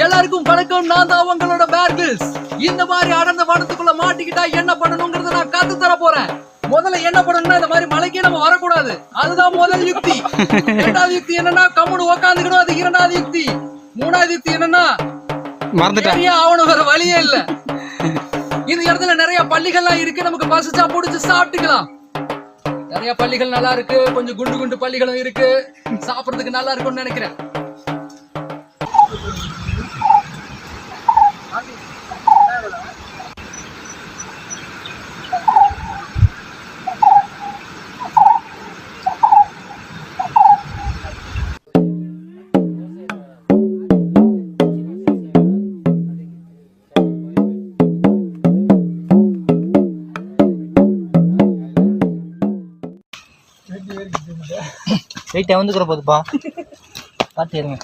எல்லாருக்கும் வணக்கம். நான் தான் உங்களோட பேர் கிரில்ஸ். இந்த மாதிரி அடர்ந்த வனத்துக்குள்ள மாட்டிக்கிட்டா என்ன பண்ணணும்ங்கறத நான் கத்து தர போறேன். முதல்ல என்ன பண்ணணும்னா இந்த மாதிரி மலைக்கே நம்ம வரக்கூடாது. அதுதான் முதல் யுக்தி. இரண்டாவது யுக்தி என்னன்னா கம்முனு உக்காந்துக்கணும். அது இரண்டாவது யுக்தி. மூணாவது யுக்தி என்னன்னா மறந்துட்டேன் அவனு வேற வழியே இல்ல. இந்த இடத்துல நிறைய பள்ளிகள்லாம் இருக்கு. நமக்கு பசிச்சா புடிச்சு சாப்பிட்டுக்கலாம். நிறைய பள்ளிகள் நல்லா இருக்கு. கொஞ்சம் குண்டு குண்டு பள்ளிகளும் இருக்கு. சாப்பிடறதுக்கு நல்லா இருக்கும்னு நினைக்கிறேன். வெயிட் வந்துக்கிற போதுப்பா பார்த்து இருங்க.